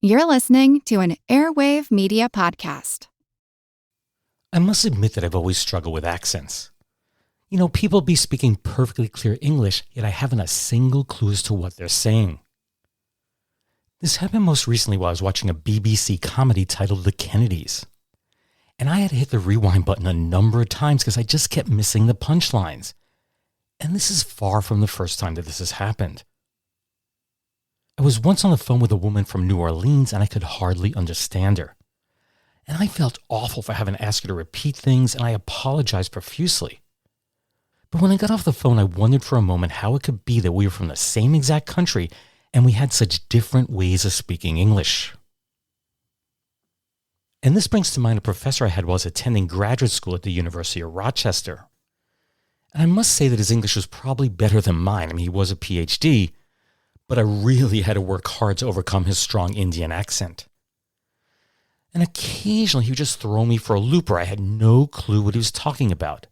You're listening to an Airwave Media Podcast. I must admit that I've always struggled with accents. You know, people be speaking perfectly clear English, yet I haven't a single clue as to what they're saying. This happened most recently while I was watching a BBC comedy titled The Kennedys. And I had to hit the rewind button a number of times because I just kept missing the punchlines. And this is far from the first time that this has happened. I was once on the phone with a woman from New Orleans and I could hardly understand her. And I felt awful for having to ask her to repeat things, and I apologized profusely. But when I got off the phone, I wondered for a moment how it could be that we were from the same exact country and we had such different ways of speaking English. And this brings to mind a professor I had while I was attending graduate school at the University of Rochester. And I must say that his English was probably better than mine. I mean, he was a PhD, but I really had to work hard to overcome his strong Indian accent. And occasionally he would just throw me for a loop where I had no clue what he was talking about.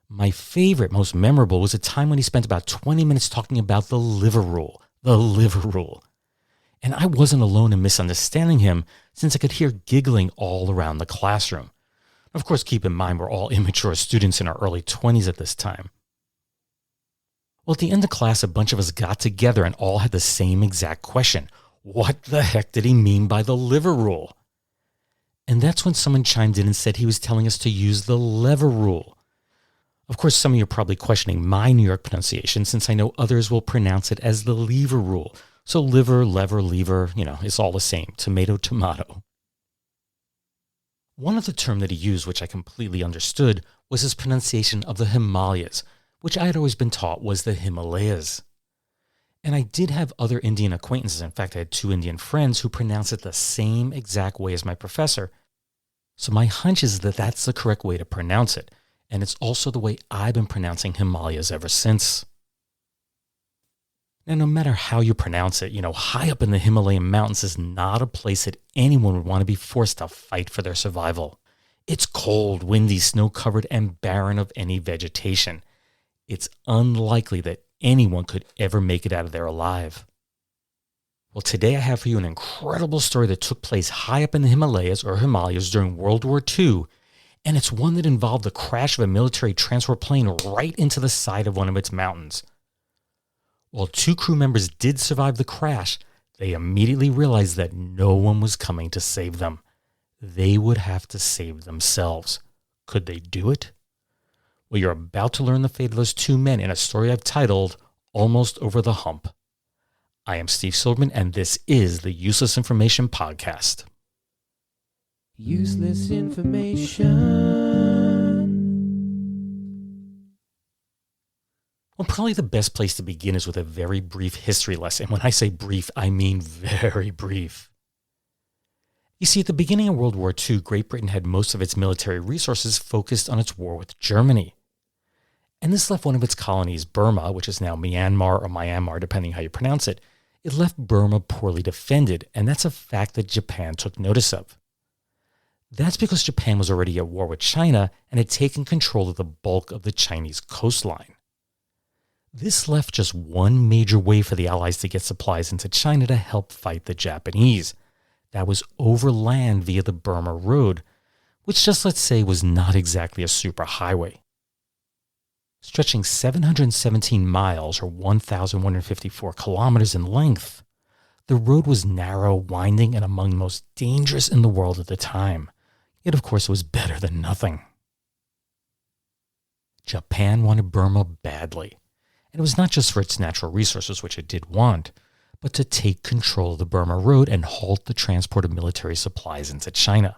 My favorite, most memorable, was a time when he spent about 20 minutes talking about the liver rule. The liver rule. And I wasn't alone in misunderstanding him, since I could hear giggling all around the classroom. Of course, keep in mind we're all immature students in our early 20s at this time. Well, at the end of class, a bunch of us got together and all had the same exact question. What the heck did he mean by the liver rule? And that's when someone chimed in and said he was telling us to use the lever rule. Of course, some of you are probably questioning my New York pronunciation, since I know others will pronounce it as the lever rule. So liver, lever, lever, it's all the same. Tomato, tomato. One other term that he used, which I completely understood, was his pronunciation of the Himalayas, which I had always been taught was the Himalayas. And I did have other Indian acquaintances. In fact, I had 2 Indian friends who pronounce it the same exact way as my professor. So my hunch is that that's the correct way to pronounce it. And it's also the way I've been pronouncing Himalayas ever since. Now, no matter how you pronounce it, high up in the Himalayan mountains is not a place that anyone would want to be forced to fight for their survival. It's cold, windy, snow-covered, and barren of any vegetation. It's unlikely that anyone could ever make it out of there alive. Well, today I have for you an incredible story that took place high up in the Himalayas during World War II, and it's one that involved the crash of a military transport plane right into the side of one of its mountains. While 2 crew members did survive the crash, they immediately realized that no one was coming to save them. They would have to save themselves. Could they do it? Well, you're about to learn the fate of those 2 men in a story I've titled Almost Over the Hump. I am Steve Silverman, and this is the Useless Information Podcast. Useless information. Well, probably the best place to begin is with a very brief history lesson. When I say brief, I mean very brief. You see, at the beginning of World War II, Great Britain had most of its military resources focused on its war with Germany. And this left one of its colonies, Burma, which is now Myanmar or Myanmar, depending how you pronounce it, it left Burma poorly defended, and that's a fact that Japan took notice of. That's because Japan was already at war with China and had taken control of the bulk of the Chinese coastline. This left just one major way for the Allies to get supplies into China to help fight the Japanese. That was over land via the Burma Road, which just let's say was not exactly a superhighway. Stretching 717 miles or 1,154 kilometers in length, the road was narrow, winding, and among the most dangerous in the world at the time. Yet, of course, it was better than nothing. Japan wanted Burma badly. And it was not just for its natural resources, which it did want, but to take control of the Burma Road and halt the transport of military supplies into China.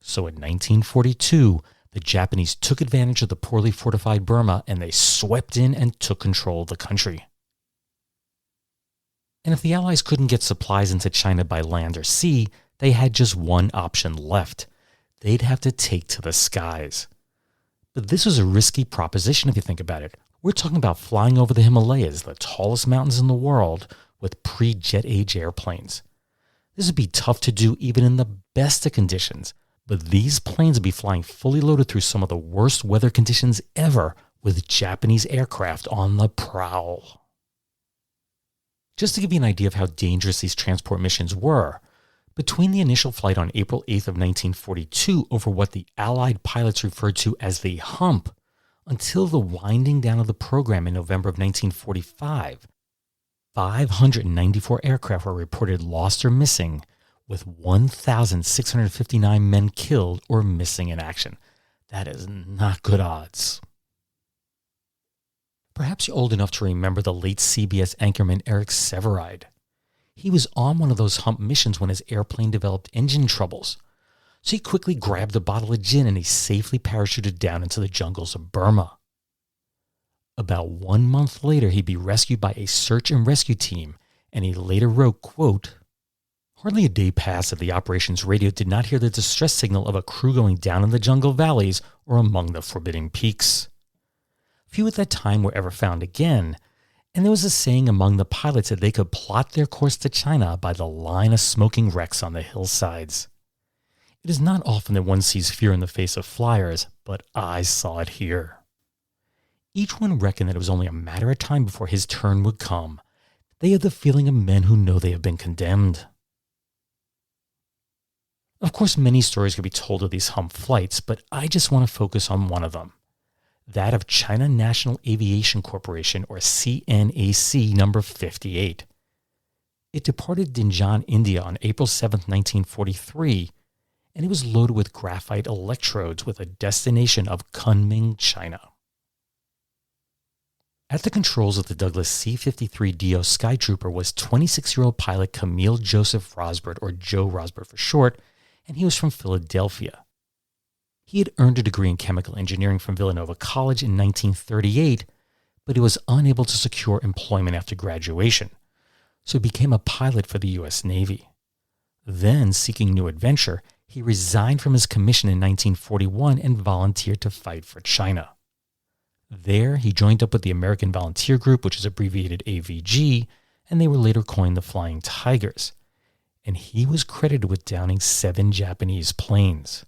So in 1942, the Japanese took advantage of the poorly fortified Burma and they swept in and took control of the country. And if the Allies couldn't get supplies into China by land or sea, they had just one option left. They'd have to take to the skies. But this was a risky proposition if you think about it. We're talking about flying over the Himalayas, the tallest mountains in the world, with pre-jet age airplanes. This would be tough to do even in the best of conditions, but these planes would be flying fully loaded through some of the worst weather conditions ever with Japanese aircraft on the prowl. Just to give you an idea of how dangerous these transport missions were, between the initial flight on April 8th of 1942 over what the Allied pilots referred to as the Hump, until the winding down of the program in November of 1945, 594 aircraft were reported lost or missing, with 1,659 men killed or missing in action. That is not good odds. Perhaps you're old enough to remember the late CBS anchorman Eric Severide. He was on one of those Hump missions when his airplane developed engine troubles. So he quickly grabbed a bottle of gin and he safely parachuted down into the jungles of Burma. About 1 month later, he'd be rescued by a search and rescue team, and he later wrote, quote, "Hardly a day passed that the operations radio did not hear the distress signal of a crew going down in the jungle valleys or among the forbidding peaks. Few at that time were ever found again, and there was a saying among the pilots that they could plot their course to China by the line of smoking wrecks on the hillsides. It is not often that one sees fear in the face of flyers, but I saw it here." Each one reckoned that it was only a matter of time before his turn would come. They had the feeling of men who know they have been condemned. Of course, many stories could be told of these Hump flights, but I just want to focus on one of them. That of China National Aviation Corporation, or CNAC number 58. It departed Dinjan, India on April 7, 1943, and it was loaded with graphite electrodes with a destination of Kunming, China. At the controls of the Douglas C-53DO Skytrooper was 26-year-old pilot Camille Joseph Rosbert, or Joe Rosbert for short, and he was from Philadelphia. He had earned a degree in chemical engineering from Villanova College in 1938, but he was unable to secure employment after graduation, so he became a pilot for the U.S. Navy. Then, seeking new adventure, he resigned from his commission in 1941 and volunteered to fight for China. There, he joined up with the American Volunteer Group, which is abbreviated AVG, and they were later coined the Flying Tigers. And he was credited with downing 7 Japanese planes.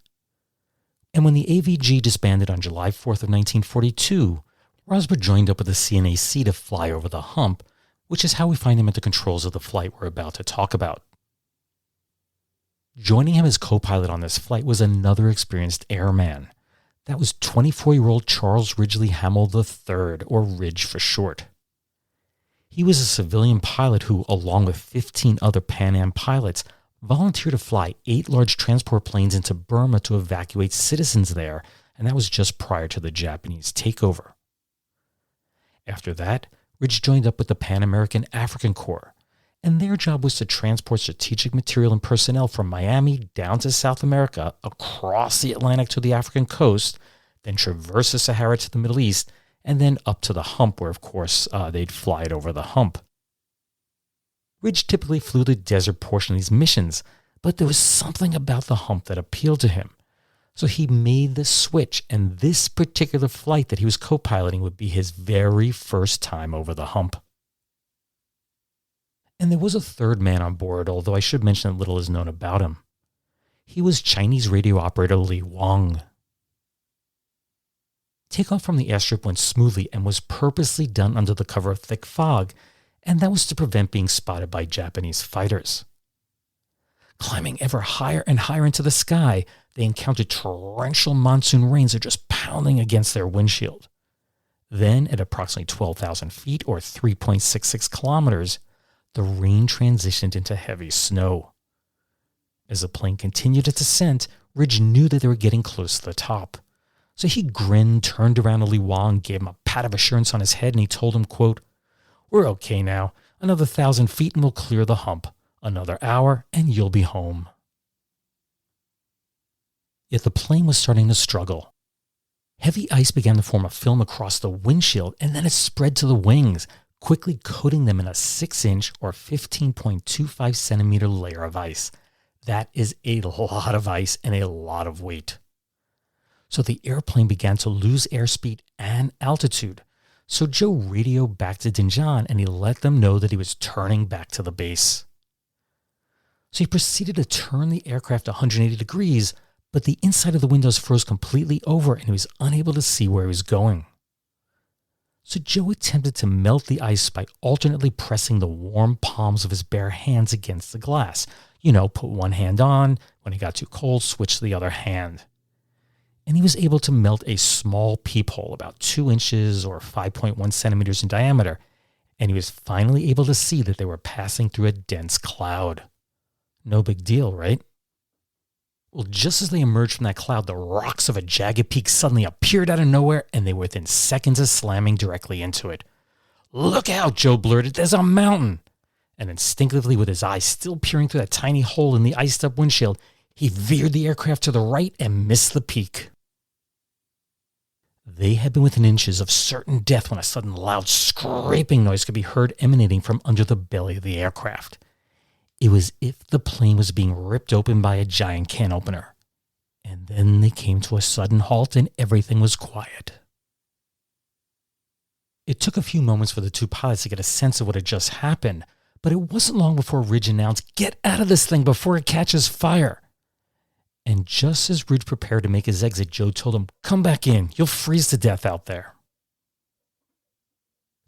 And when the AVG disbanded on July 4th of 1942, Rosbert joined up with the CNAC to fly over the Hump, which is how we find him at the controls of the flight we're about to talk about. Joining him as co-pilot on this flight was another experienced airman. That was 24-year-old Charles Ridgely Hammell III, or Ridge for short. He was a civilian pilot who, along with 15 other Pan Am pilots, volunteered to fly 8 large transport planes into Burma to evacuate citizens there, and that was just prior to the Japanese takeover. After that, Ridge joined up with the Pan American African Corps, and their job was to transport strategic material and personnel from Miami down to South America, across the Atlantic to the African coast, then traverse the Sahara to the Middle East, and then up to the Hump, where, of course, they'd fly it over the Hump. Ridge typically flew the desert portion of these missions, but there was something about the Hump that appealed to him. So he made the switch, and this particular flight that he was co-piloting would be his very first time over the Hump. And there was a third man on board, although I should mention that little is known about him. He was Chinese radio operator Li Wang. Takeoff from the airstrip went smoothly and was purposely done under the cover of thick fog, and that was to prevent being spotted by Japanese fighters. Climbing ever higher and higher into the sky, they encountered torrential monsoon rains that were just pounding against their windshield. Then, at approximately 12,000 feet, or 3.66 kilometers, the rain transitioned into heavy snow. As the plane continued its ascent, Ridge knew that they were getting close to the top. So he grinned, turned around to Li Wang, gave him a pat of assurance on his head, and he told him, quote, "We're okay now. Another 1,000 feet and we'll clear the Hump. Another hour and you'll be home." Yet the plane was starting to struggle. Heavy ice began to form a film across the windshield, and then it spread to the wings, quickly coating them in a 6-inch or 15.25 centimeter layer of ice. That is a lot of ice and a lot of weight. So the airplane began to lose airspeed and altitude. So Joe radioed back to Dinjan and he let them know that he was turning back to the base. So he proceeded to turn the aircraft 180 degrees, but the inside of the windows froze completely over and he was unable to see where he was going. So Joe attempted to melt the ice by alternately pressing the warm palms of his bare hands against the glass. Put one hand on, when it got too cold, switch to the other hand. And he was able to melt a small peephole about 2 inches or 5.1 centimeters in diameter, and he was finally able to see that they were passing through a dense cloud. No big deal, right? Well, just as they emerged from that cloud, the rocks of a jagged peak suddenly appeared out of nowhere, and they were within seconds of slamming directly into it. "Look out," Joe blurted, "there's a mountain." And instinctively, with his eyes still peering through that tiny hole in the iced-up windshield, he veered the aircraft to the right and missed the peak. They had been within inches of certain death when a sudden loud scraping noise could be heard emanating from under the belly of the aircraft. It was as if the plane was being ripped open by a giant can opener. And then they came to a sudden halt and everything was quiet. It took a few moments for the two pilots to get a sense of what had just happened, but it wasn't long before Ridge announced, "Get out of this thing before it catches fire." And just as Ridge prepared to make his exit, Joe told him, "Come back in. You'll freeze to death out there."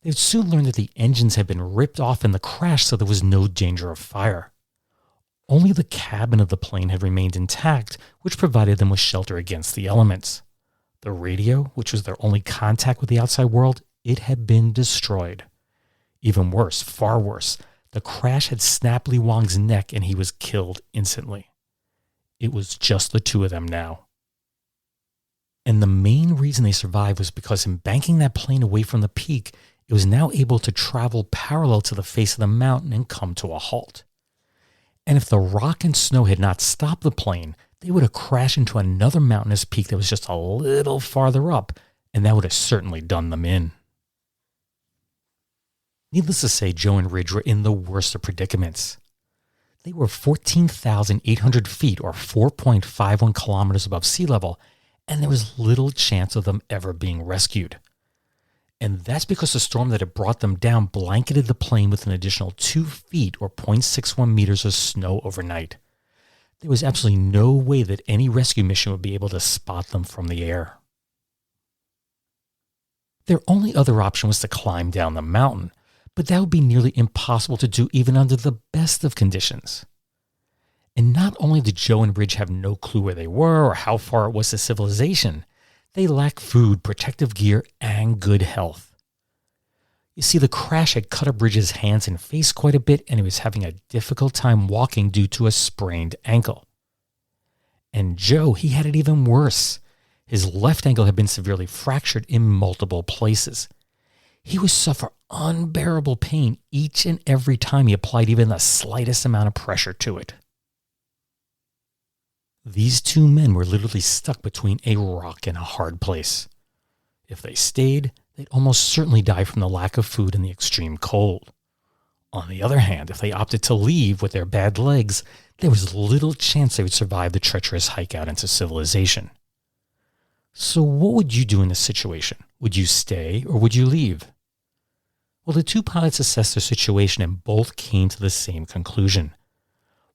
They'd soon learned that the engines had been ripped off in the crash, so there was no danger of fire. Only the cabin of the plane had remained intact, which provided them with shelter against the elements. The radio, which was their only contact with the outside world, it had been destroyed. Even worse, far worse, the crash had snapped Lee Wong's neck and he was killed instantly. It was just the two of them now. And the main reason they survived was because in banking that plane away from the peak, it was now able to travel parallel to the face of the mountain and come to a halt. And if the rock and snow had not stopped the plane, they would have crashed into another mountainous peak that was just a little farther up, and that would have certainly done them in. Needless to say, Joe and Ridge were in the worst of predicaments. They were 14,800 feet or 4.51 kilometers above sea level, and there was little chance of them ever being rescued. And that's because the storm that had brought them down blanketed the plane with an additional 2 feet or 0.61 meters of snow overnight. There was absolutely no way that any rescue mission would be able to spot them from the air. Their only other option was to climb down the mountain, but that would be nearly impossible to do even under the best of conditions. And not only did Joe and Ridge have no clue where they were or how far it was to civilization, they lacked food, protective gear, and good health. You see, the crash had cut up Ridge's hands and face quite a bit, and he was having a difficult time walking due to a sprained ankle. And Joe, he had it even worse. His left ankle had been severely fractured in multiple places. He would suffer unbearable pain each and every time he applied even the slightest amount of pressure to it. These two men were literally stuck between a rock and a hard place. If they stayed, they'd almost certainly die from the lack of food and the extreme cold. On the other hand, if they opted to leave with their bad legs, there was little chance they would survive the treacherous hike out into civilization. So what would you do in this situation? Would you stay or would you leave? Well, the two pilots assessed their situation and both came to the same conclusion.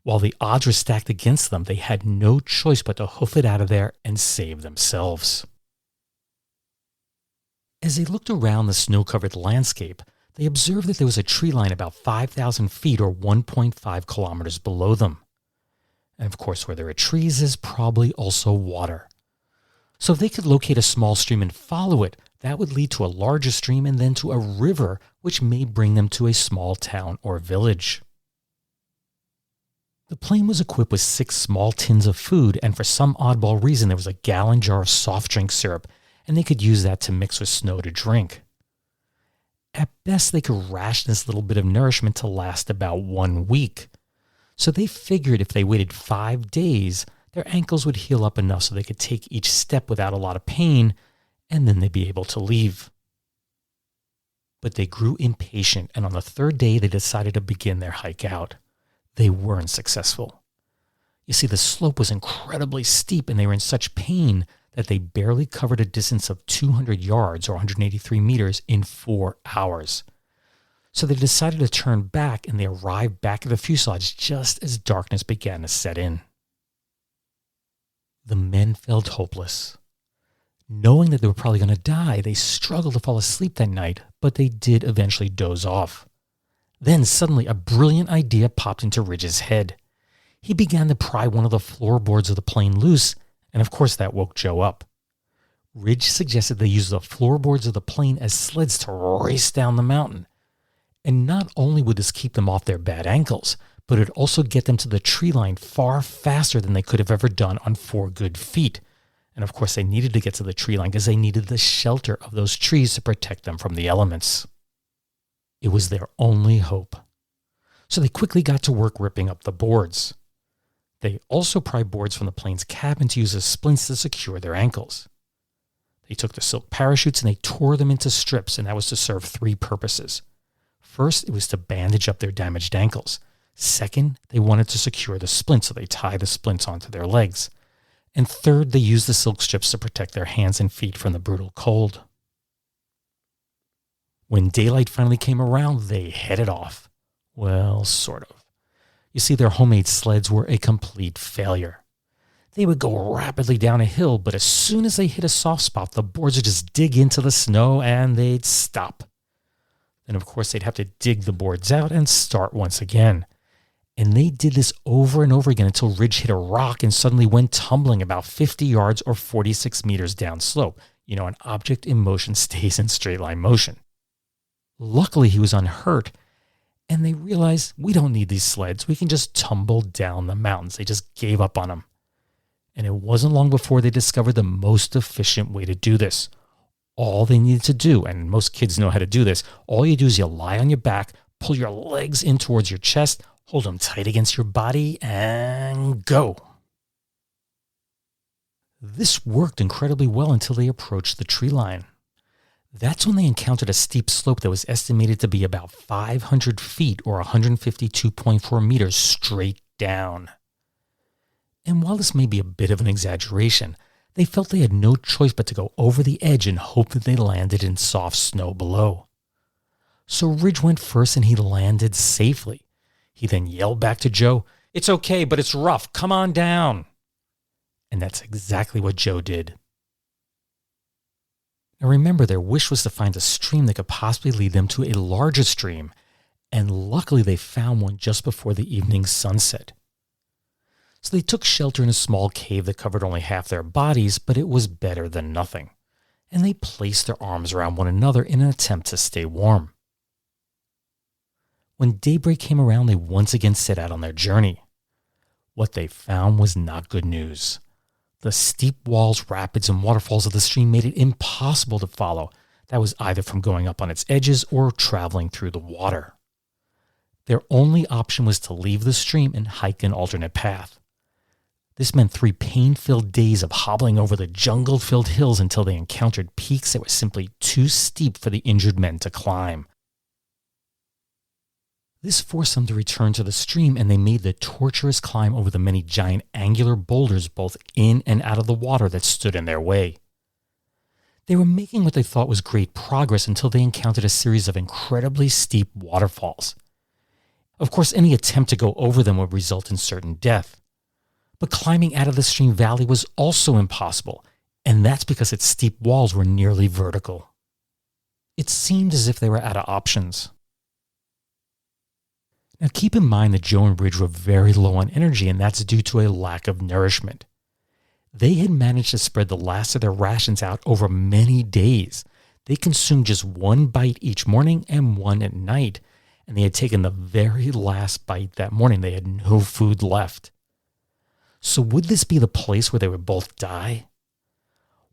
While the odds were stacked against them, they had no choice but to hoof it out of there and save themselves. As they looked around the snow-covered landscape, they observed that there was a tree line about 5,000 feet or 1.5 kilometers below them. And of course, where there are trees is probably also water. So if they could locate a small stream and follow it, that would lead to a larger stream and then to a river, which may bring them to a small town or village. The plane was equipped with 6 small tins of food, and for some oddball reason, there was a gallon jar of soft drink syrup, and they could use that to mix with snow to drink. At best, they could ration this little bit of nourishment to last about 1 week. So they figured if they waited 5 days, their ankles would heal up enough so they could take each step without a lot of pain, and then they'd be able to leave. But they grew impatient, and on the 3rd day, they decided to begin their hike out. They weren't successful. You see, the slope was incredibly steep, and they were in such pain that they barely covered a distance of 200 yards or 183 meters in 4 hours. So they decided to turn back, and they arrived back at the fuselage just as darkness began to set in. The men felt hopeless. Knowing that they were probably going to die, they struggled to fall asleep that night, but they did eventually doze off. Then suddenly a brilliant idea popped into Ridge's head. He began to pry one of the floorboards of the plane loose, and of course that woke Joe up. Ridge suggested they use the floorboards of the plane as sleds to race down the mountain. And not only would this keep them off their bad ankles, but it would also get them to the tree line far faster than they could have ever done on 4 good feet. And of course they needed to get to the tree line because they needed the shelter of those trees to protect them from the elements. It was their only hope. So they quickly got to work ripping up the boards. They also pried boards from the plane's cabin to use as splints to secure their ankles. They took the silk parachutes and they tore them into strips, and that was to serve 3 purposes. First, it was to bandage up their damaged ankles. Second, they wanted to secure the splints, so they tied the splints onto their legs. And third, they used the silk strips to protect their hands and feet from the brutal cold. When daylight finally came around, they headed off. Well, sort of. You see, their homemade sleds were a complete failure. They would go rapidly down a hill, but as soon as they hit a soft spot, the boards would just dig into the snow and they'd stop. Then, of course, they'd have to dig the boards out and start once again. And they did this over and over again until Ridge hit a rock and suddenly went tumbling about 50 yards or 46 meters downslope. You know, an object in motion stays in straight line motion. Luckily, he was unhurt, and they realized, we don't need these sleds. We can just tumble down the mountains. They just gave up on them. And it wasn't long before they discovered the most efficient way to do this. All they needed to do, and most kids know how to do this, all you do is you lie on your back, pull your legs in towards your chest, hold them tight against your body, and go. This worked incredibly well until they approached the tree line. That's when they encountered a steep slope that was estimated to be about 500 feet or 152.4 meters straight down. And while this may be a bit of an exaggeration, they felt they had no choice but to go over the edge and hope that they landed in soft snow below. So Ridge went first and he landed safely. He then yelled back to Joe, "It's okay, but it's rough. Come on down." And that's exactly what Joe did. Now remember, their wish was to find a stream that could possibly lead them to a larger stream, and luckily they found one just before the evening sunset. So they took shelter in a small cave that covered only half their bodies, but it was better than nothing. And they placed their arms around one another in an attempt to stay warm. When daybreak came around, they once again set out on their journey. What they found was not good news. The steep walls, rapids, and waterfalls of the stream made it impossible to follow. That was either from going up on its edges or traveling through the water. Their only option was to leave the stream and hike an alternate path. This meant 3 pain-filled days of hobbling over the jungle-filled hills until they encountered peaks that were simply too steep for the injured men to climb. This forced them to return to the stream, and they made the torturous climb over the many giant angular boulders both in and out of the water that stood in their way. They were making what they thought was great progress until they encountered a series of incredibly steep waterfalls. Of course, any attempt to go over them would result in certain death. But climbing out of the stream valley was also impossible, and that's because its steep walls were nearly vertical. It seemed as if they were out of options. Now keep in mind that Joe and Ridge were very low on energy, and that's due to a lack of nourishment. They had managed to spread the last of their rations out over many days. They consumed just 1 bite each morning and 1 at night, and they had taken the very last bite that morning. They had no food left. So would this be the place where they would both die?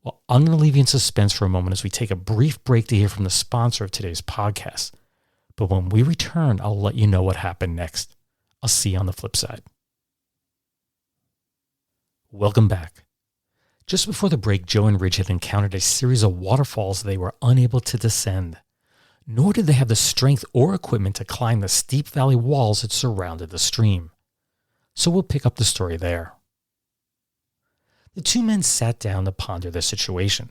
Well, I'm going to leave you in suspense for a moment as we take a brief break to hear from the sponsor of today's podcast. But when we return, I'll let you know what happened next. I'll see you on the flip side. Welcome back. Just before the break, Joe and Ridge had encountered a series of waterfalls they were unable to descend. Nor did they have the strength or equipment to climb the steep valley walls that surrounded the stream. So we'll pick up the story there. The 2 men sat down to ponder their situation.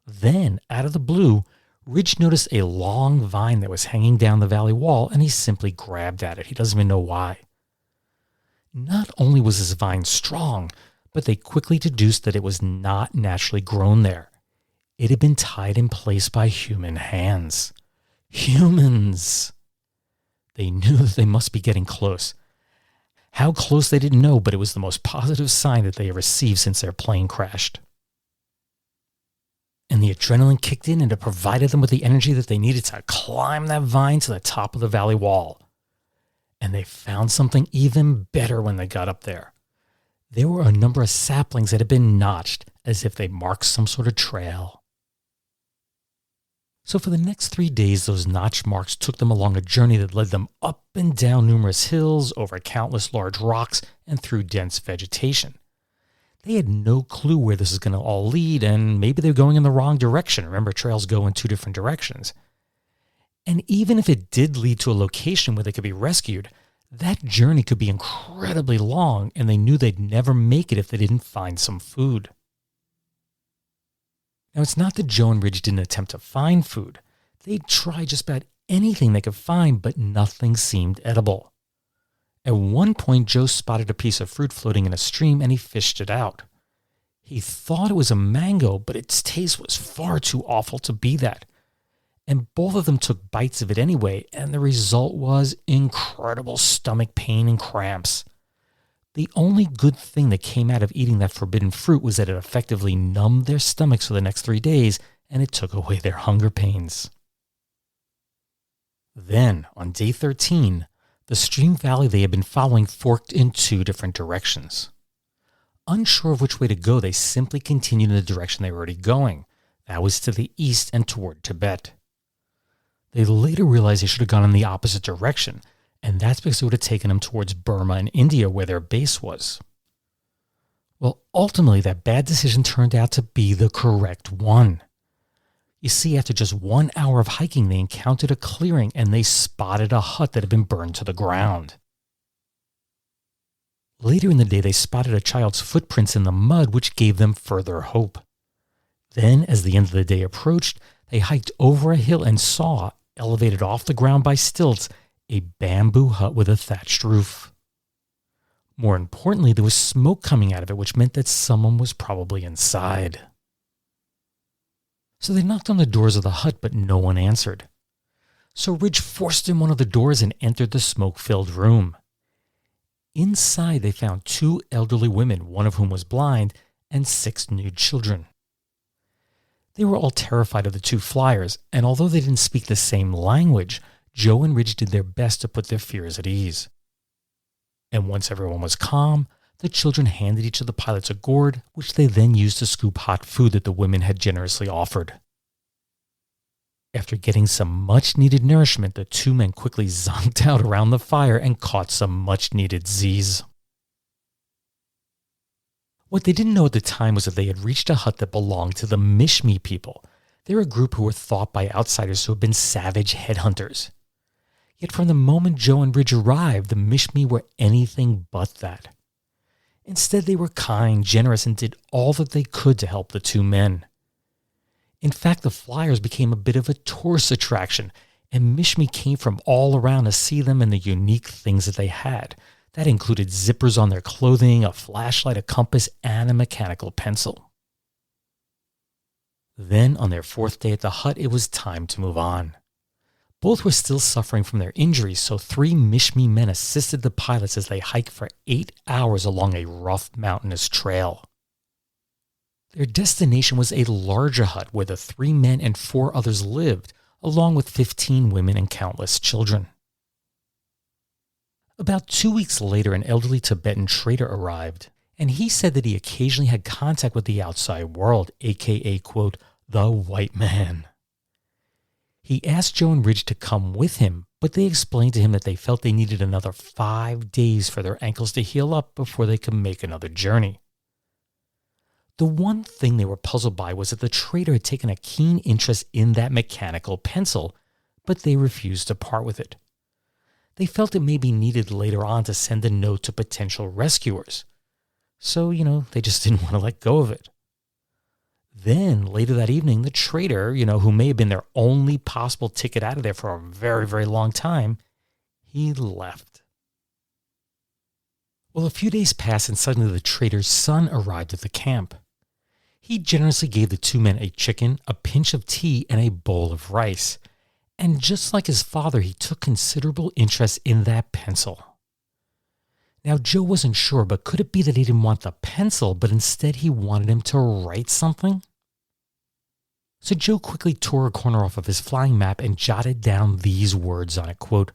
Then, out of the blue, Ridge noticed a long vine that was hanging down the valley wall, and he simply grabbed at it. He doesn't even know why. Not only was this vine strong, but they quickly deduced that it was not naturally grown there. It had been tied in place by human hands. Humans! They knew that they must be getting close. How close they didn't know, but it was the most positive sign that they had received since their plane crashed. And the adrenaline kicked in and it provided them with the energy that they needed to climb that vine to the top of the valley wall. And they found something even better when they got up there. There were a number of saplings that had been notched as if they marked some sort of trail. So for the next 3 days, those notch marks took them along a journey that led them up and down numerous hills, over countless large rocks, and through dense vegetation. They had no clue where this was going to all lead, and maybe they were going in the wrong direction. Remember, trails go in 2 different directions. And even if it did lead to a location where they could be rescued, that journey could be incredibly long, and they knew they'd never make it if they didn't find some food. Now, it's not that Joe and Ridge didn't attempt to find food. They tried just about anything they could find, but nothing seemed edible. At one point, Joe spotted a piece of fruit floating in a stream, and he fished it out. He thought it was a mango, but its taste was far too awful to be that. And both of them took bites of it anyway, and the result was incredible stomach pain and cramps. The only good thing that came out of eating that forbidden fruit was that it effectively numbed their stomachs for the next 3 days, and it took away their hunger pains. Then, on day 13, the stream valley they had been following forked in 2 different directions. Unsure of which way to go, they simply continued in the direction they were already going. That was to the east and toward Tibet. They later realized they should have gone in the opposite direction, and that's because it would have taken them towards Burma and India, where their base was. Well, ultimately, that bad decision turned out to be the correct one. You see, after just 1 hour of hiking, they encountered a clearing and they spotted a hut that had been burned to the ground. Later in the day, they spotted a child's footprints in the mud, which gave them further hope. Then, as the end of the day approached, they hiked over a hill and saw, elevated off the ground by stilts, a bamboo hut with a thatched roof. More importantly, there was smoke coming out of it, which meant that someone was probably inside. So they knocked on the doors of the hut, but no one answered. So Ridge forced in one of the doors and entered the smoke-filled room. Inside, they found 2 elderly women, one of whom was blind, and 6 nude children. They were all terrified of the 2 flyers, and although they didn't speak the same language, Joe and Ridge did their best to put their fears at ease. And once everyone was calm, the children handed each of the pilots a gourd, which they then used to scoop hot food that the women had generously offered. After getting some much-needed nourishment, the 2 men quickly zonked out around the fire and caught some much-needed Z's. What they didn't know at the time was that they had reached a hut that belonged to the Mishmi people. They're a group who were thought by outsiders to have been savage headhunters. Yet from the moment Joe and Ridge arrived, the Mishmi were anything but that. Instead, they were kind, generous, and did all that they could to help the 2 men. In fact, the flyers became a bit of a tourist attraction, and Mishmi came from all around to see them and the unique things that they had. That included zippers on their clothing, a flashlight, a compass, and a mechanical pencil. Then, on their 4th day at the hut, it was time to move on. Both were still suffering from their injuries, so 3 Mishmi men assisted the pilots as they hiked for 8 hours along a rough mountainous trail. Their destination was a larger hut where the 3 men and 4 others lived, along with 15 women and countless children. About 2 weeks later, an elderly Tibetan trader arrived, and he said that he occasionally had contact with the outside world, aka, quote, the white man. He asked Joe and Ridge to come with him, but they explained to him that they felt they needed another 5 days for their ankles to heal up before they could make another journey. The one thing they were puzzled by was that the trader had taken a keen interest in that mechanical pencil, but they refused to part with it. They felt it may be needed later on to send a note to potential rescuers. So, they just didn't want to let go of it. Then, later that evening, the trader, who may have been their only possible ticket out of there for a very, very long time, he left. Well, a few days passed and suddenly the trader's son arrived at the camp. He generously gave the two men a chicken, a pinch of tea, and a bowl of rice. And just like his father, he took considerable interest in that pencil. Now, Joe wasn't sure, but could it be that he didn't want the pencil, but instead he wanted him to write something? So Joe quickly tore a corner off of his flying map and jotted down these words on it, quote,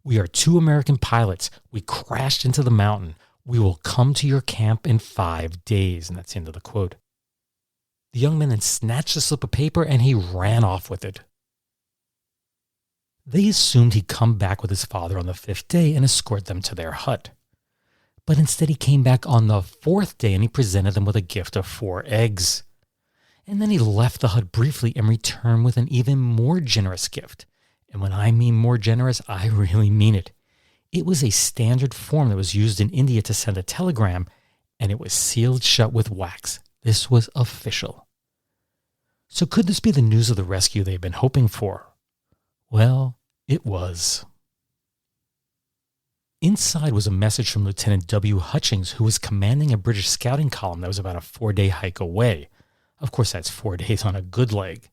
"We are two American pilots. We crashed into the mountain. We will come to your camp in 5 days." And that's the end of the quote. The young man then snatched a slip of paper and he ran off with it. They assumed he'd come back with his father on the 5th day and escort them to their hut. But instead he came back on the 4th day and he presented them with a gift of 4 eggs. And then he left the hut briefly and returned with an even more generous gift. And when I mean more generous, I really mean it. It was a standard form that was used in India to send a telegram, and it was sealed shut with wax. This was official. So could this be the news of the rescue they'd been hoping for? Well, it was. Inside was a message from Lieutenant W. Hutchings, who was commanding a British scouting column that was about a 4-day hike away. Of course, that's 4 days on a good leg.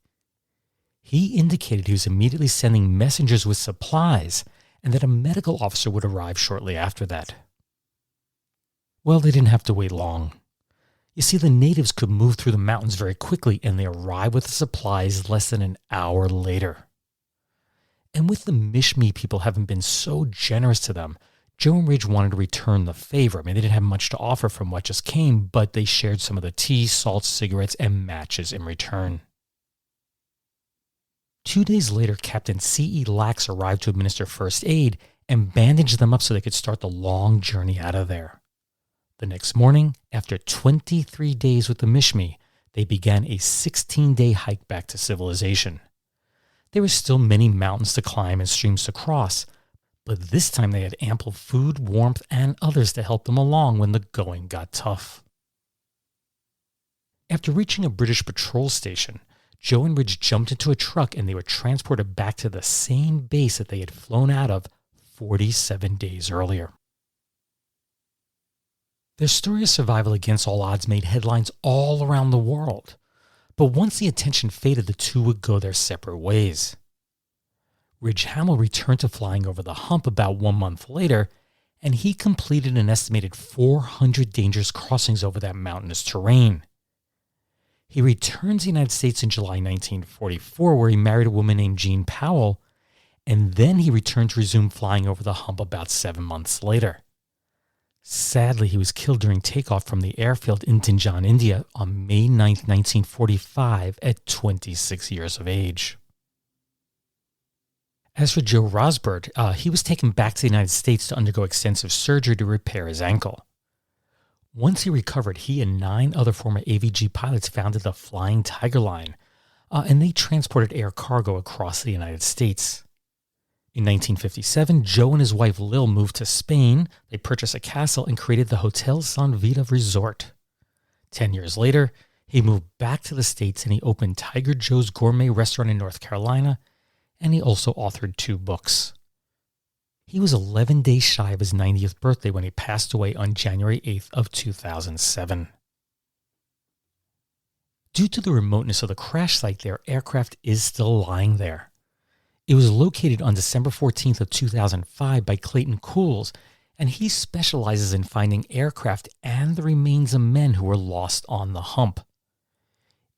He indicated he was immediately sending messengers with supplies and that a medical officer would arrive shortly after that. Well, they didn't have to wait long. You see, the natives could move through the mountains very quickly, and they arrived with the supplies less than an hour later. And with the Mishmi people having been so generous to them, Joe and Ridge wanted to return the favor. I mean, they didn't have much to offer from what just came, but they shared some of the tea, salt, cigarettes, and matches in return. 2 days later, Captain C.E. Lax arrived to administer first aid and bandaged them up so they could start the long journey out of there. The next morning, after 23 days with the Mishmi, they began a 16-day hike back to civilization. There were still many mountains to climb and streams to cross, but this time they had ample food, warmth, and others to help them along when the going got tough. After reaching a British patrol station, Joe and Ridge jumped into a truck and they were transported back to the same base that they had flown out of 47 days earlier. Their story of survival against all odds made headlines all around the world, but once the attention faded, the two would go their separate ways. Ridge Hammell returned to flying over the Hump about 1 month later, and he completed an estimated 400 dangerous crossings over that mountainous terrain. He returned to the United States in July 1944, where he married a woman named Jean Powell, and then he returned to resume flying over the Hump about 7 months later. Sadly, he was killed during takeoff from the airfield in Tinjan, India on May 9, 1945 at 26 years of age. As for Joe Rosbert, he was taken back to the United States to undergo extensive surgery to repair his ankle. Once he recovered, he and 9 other former AVG pilots founded the Flying Tiger Line, and they transported air cargo across the United States. In 1957, Joe and his wife Lil moved to Spain. They purchased a castle and created the Hotel San Vita Resort. 10 years later, he moved back to the States and he opened Tiger Joe's Gourmet Restaurant in North Carolina, and he also authored 2 books. He was 11 days shy of his 90th birthday when he passed away on January 8th of 2007. Due to the remoteness of the crash site, their aircraft is still lying there. It was located on December 14th of 2005 by Clayton Cools, and he specializes in finding aircraft and the remains of men who were lost on the Hump.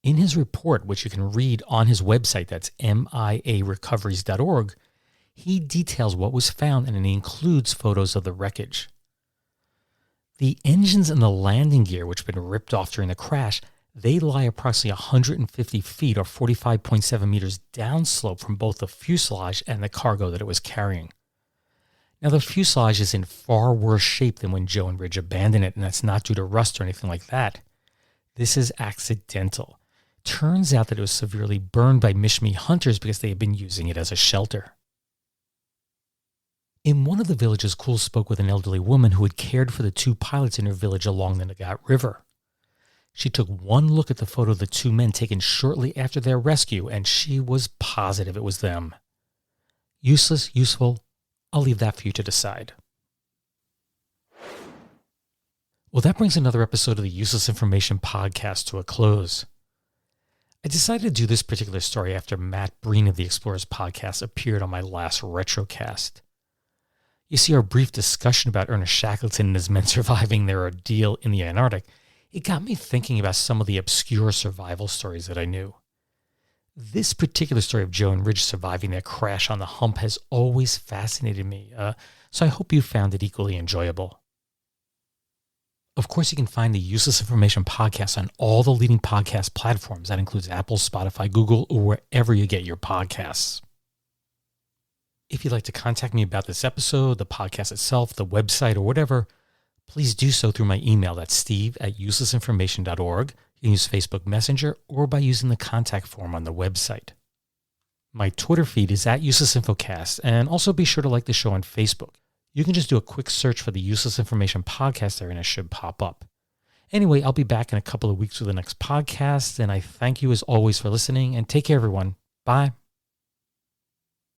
In his report, which you can read on his website, that's miarecoveries.org, he details what was found and he includes photos of the wreckage. The engines and the landing gear, which had been ripped off during the crash, they lie approximately 150 feet or 45.7 meters downslope from both the fuselage and the cargo that it was carrying. Now, the fuselage is in far worse shape than when Joe and Ridge abandoned it, and that's not due to rust or anything like that. This is accidental. Turns out that it was severely burned by Mishmi hunters because they had been using it as a shelter. In one of the villages, Cool spoke with an elderly woman who had cared for the 2 pilots in her village along the Nagat River. She took one look at the photo of the 2 men taken shortly after their rescue, and she was positive it was them. Useless, useful, I'll leave that for you to decide. Well, that brings another episode of the Useless Information Podcast to a close. I decided to do this particular story after Matt Breen of the Explorers Podcast appeared on my last Retrocast. You see, our brief discussion about Ernest Shackleton and his men surviving their ordeal in the Antarctic, it got me thinking about some of the obscure survival stories that I knew. This particular story of Joe and Ridge surviving their crash on the Hump has always fascinated me, so I hope you found it equally enjoyable. Of course, you can find the Useless Information Podcast on all the leading podcast platforms. That includes Apple, Spotify, Google, or wherever you get your podcasts. If you'd like to contact me about this episode, the podcast itself, the website, or whatever, please do so through my email. That's steve@uselessinformation.org. You can use Facebook Messenger or by using the contact form on the website. My Twitter feed is @uselessinfocast, and also be sure to like the show on Facebook. You can just do a quick search for the Useless Information Podcast there and it should pop up. Anyway, I'll be back in a couple of weeks with the next podcast, and I thank you as always for listening, and take care, everyone. Bye.